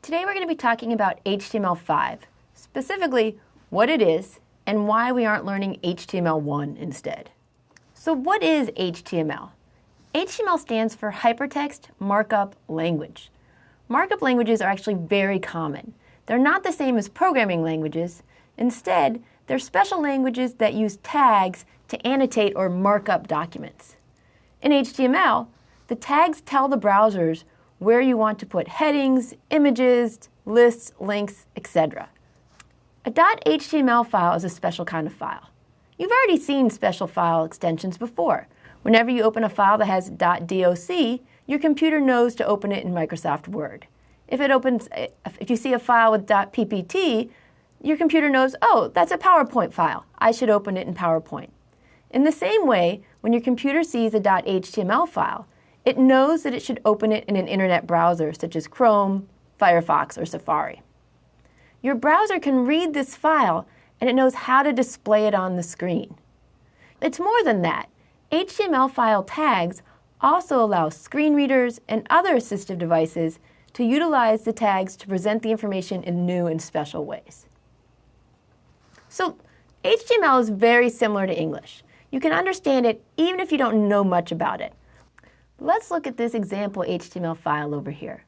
Today we're going to be talking about HTML5, specifically what it is and why we aren't learning HTML1 instead. So what is HTML? HTML stands for Hypertext Markup Language. Markup languages are actually very common. They're not the same as programming languages. Instead, they're special languages that use tags to annotate or mark up documents. In HTML, the tags tell the browsers where you want to put headings, images, lists, links, etc. A .html file is a special kind of file. You've already seen special file extensions before. Whenever you open a file that has .doc, your computer knows to open it in Microsoft Word. If you see a file with .ppt, your computer knows, oh, that's a PowerPoint file. I should open it in PowerPoint. In the same way, when your computer sees a .html file, it knows that it should open it in an internet browser such as Chrome, Firefox, or Safari. Your browser can read this file and it knows how to display it on the screen. It's more than that. HTML file tags also allow screen readers and other assistive devices to utilize the tags to present the information in new and special ways. So HTML is very similar to English. You can understand it even if you don't know much about it. Let's look at this example HTML file over here.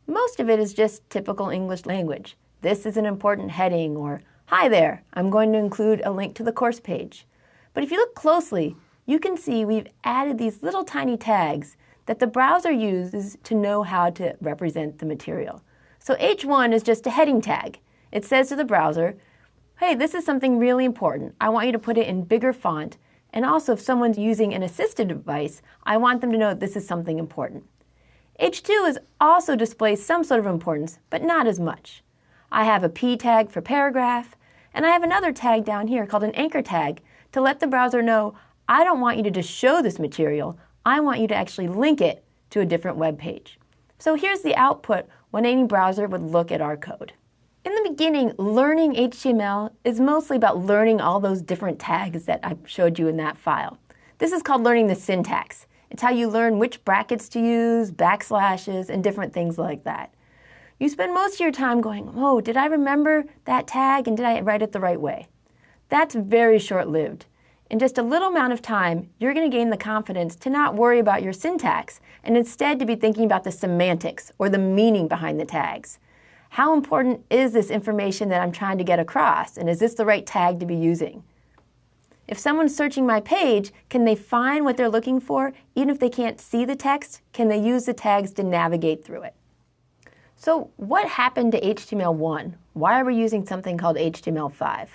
Most of it is just typical English language. This is an important heading, or hi there, I'm going to include a link to the course page. But if you look closely, you can see we've added these little tiny tags that the browser uses to know how to represent the material. So H1 is just a heading tag. It says to the browser, hey, this is something really important. I want you to put it in bigger font. And also, if someone's using an assistive device, I want them to know this is something important. H2 also displays some sort of importance, but not as much. I have a P tag for paragraph, and I have another tag down here called an anchor tag to let the browser know, I don't want you to just show this material, I want you to actually link it to a different web page. So here's the output when any browser would look at our code. In the beginning, learning HTML is mostly about learning all those different tags that I showed you in that file. This is called learning the syntax. It's how you learn which brackets to use, backslashes, and different things like that. You spend most of your time going, oh, did I remember that tag and did I write it the right way? That's very short-lived. In just a little amount of time, you're going to gain the confidence to not worry about your syntax and instead to be thinking about the semantics or the meaning behind the tags. How important is this information that I'm trying to get across, and is this the right tag to be using? If someone's searching my page, can they find what they're looking for? Even if they can't see the text, can they use the tags to navigate through it? So what happened to HTML1? Why are we using something called HTML5?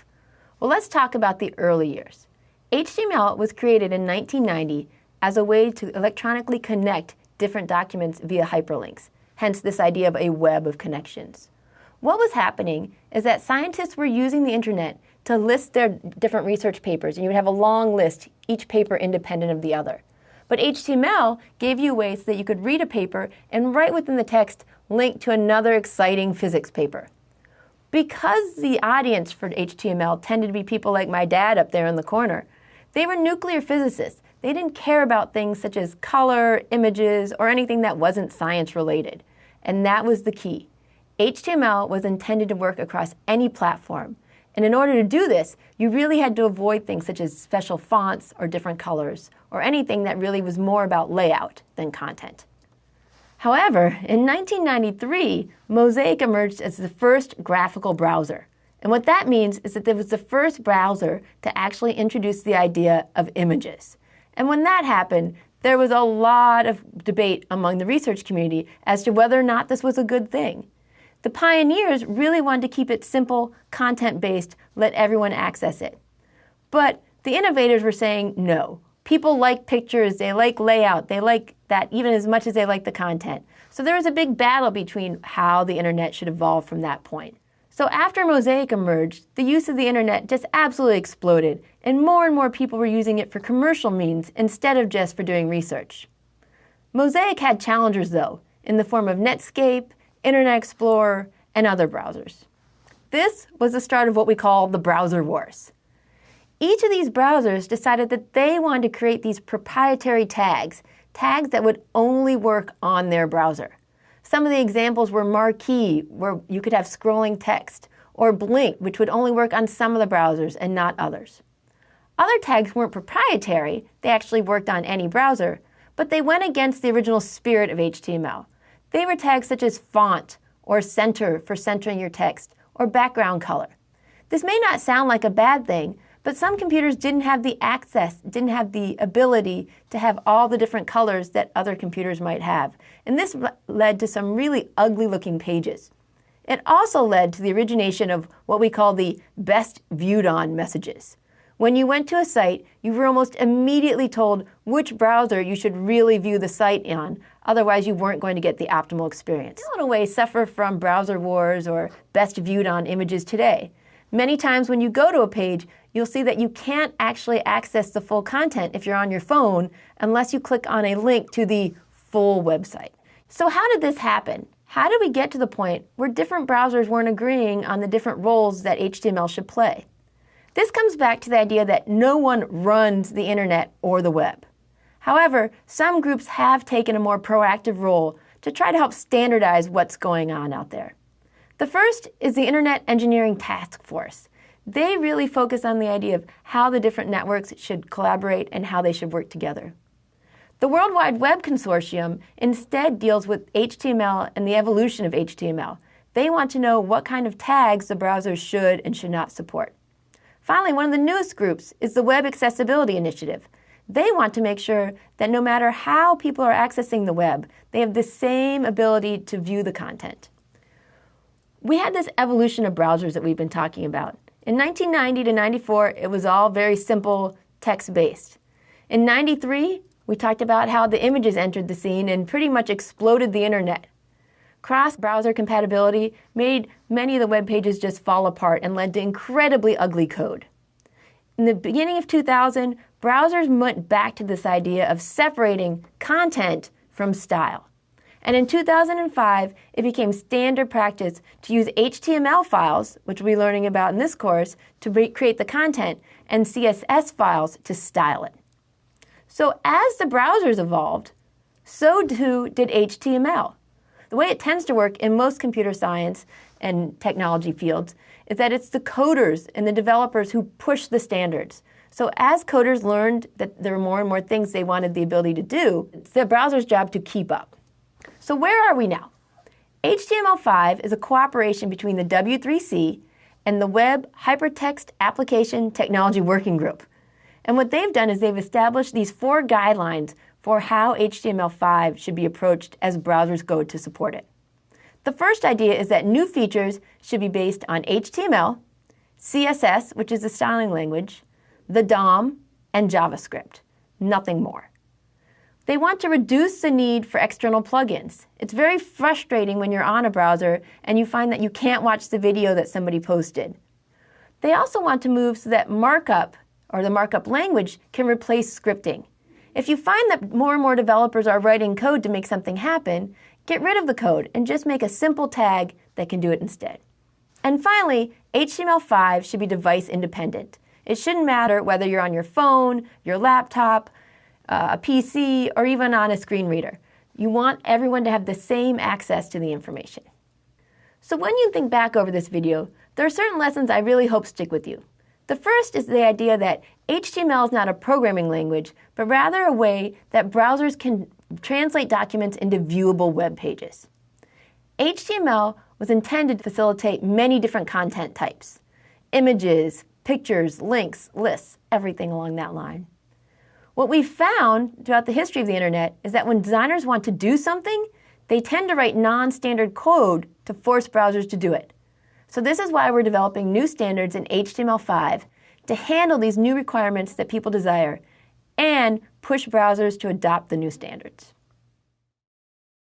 Well, let's talk about the early years. HTML was created in 1990 as a way to electronically connect different documents via hyperlinks, hence this idea of a web of connections. What was happening is that scientists were using the internet to list their different research papers, and you would have a long list, each paper independent of the other. But HTML gave you ways so that you could read a paper and right within the text link to another exciting physics paper. Because the audience for HTML tended to be people like my dad up there in the corner, they were nuclear physicists. They didn't care about things such as color, images, or anything that wasn't science related. And that was the key. HTML was intended to work across any platform. And in order to do this, you really had to avoid things such as special fonts or different colors, or anything that really was more about layout than content. However, in 1993, Mosaic emerged as the first graphical browser. And what that means is that it was the first browser to actually introduce the idea of images. And when that happened, there was a lot of debate among the research community as to whether or not this was a good thing. The pioneers really wanted to keep it simple, content-based, let everyone access it. But the innovators were saying no. People like pictures, they like layout, they like that even as much as they like the content. So there was a big battle between how the internet should evolve from that point. So after Mosaic emerged, the use of the internet just absolutely exploded, and more people were using it for commercial means instead of just for doing research. Mosaic had challengers, though, in the form of Netscape, Internet Explorer, and other browsers. This was the start of what we call the browser wars. Each of these browsers decided that they wanted to create these proprietary tags that would only work on their browser. Some of the examples were Marquee, where you could have scrolling text, or Blink, which would only work on some of the browsers and not others. Other tags weren't proprietary, they actually worked on any browser, but they went against the original spirit of HTML. They were tags such as font, or center for centering your text, or background color. This may not sound like a bad thing, but some computers didn't have the access, didn't have the ability to have all the different colors that other computers might have. And this led to some really ugly looking pages. It also led to the origination of what we call the best viewed on messages. When you went to a site, you were almost immediately told which browser you should really view the site on, otherwise you weren't going to get the optimal experience. We, in a way, suffer from browser wars or best viewed on images today. Many times when you go to a page, you'll see that you can't actually access the full content if you're on your phone unless you click on a link to the full website. So how did this happen? How did we get to the point where different browsers weren't agreeing on the different roles that HTML should play? This comes back to the idea that no one runs the internet or the web. However, some groups have taken a more proactive role to try to help standardize what's going on out there. The first is the Internet Engineering Task Force. They really focus on the idea of how the different networks should collaborate and how they should work together. The World Wide Web Consortium instead deals with HTML and the evolution of HTML. They want to know what kind of tags the browsers should and should not support. Finally, one of the newest groups is the Web Accessibility Initiative. They want to make sure that no matter how people are accessing the web, they have the same ability to view the content. We had this evolution of browsers that we've been talking about. In 1990 to 94, it was all very simple, text-based. In 93, we talked about how the images entered the scene and pretty much exploded the internet. Cross-browser compatibility made many of the web pages just fall apart and led to incredibly ugly code. In the beginning of 2000, browsers went back to this idea of separating content from style. And in 2005, it became standard practice to use HTML files, which we'll be learning about in this course, to create the content, and CSS files to style it. So as the browsers evolved, so too did HTML. The way it tends to work in most computer science and technology fields is that it's the coders and the developers who push the standards. So as coders learned that there were more and more things they wanted the ability to do, it's the browser's job to keep up. So where are we now? HTML5 is a cooperation between the W3C and the Web Hypertext Application Technology Working Group. And what they've done is they've established these 4 guidelines for how HTML5 should be approached as browsers go to support it. The first idea is that new features should be based on HTML, CSS, which is the styling language, the DOM, and JavaScript. Nothing more. They want to reduce the need for external plugins. It's very frustrating when you're on a browser and you find that you can't watch the video that somebody posted. They also want to move so that markup, or the markup language, can replace scripting. If you find that more and more developers are writing code to make something happen, get rid of the code and just make a simple tag that can do it instead. And finally, HTML5 should be device independent. It shouldn't matter whether you're on your phone, your laptop, a PC, or even on a screen reader. You want everyone to have the same access to the information. So when you think back over this video, there are certain lessons I really hope stick with you. The first is the idea that HTML is not a programming language, but rather a way that browsers can translate documents into viewable web pages. HTML was intended to facilitate many different content types: images, pictures, links, lists, everything along that line. What we've found throughout the history of the internet is that when designers want to do something, they tend to write non-standard code to force browsers to do it. So this is why we're developing new standards in HTML5 to handle these new requirements that people desire and push browsers to adopt the new standards.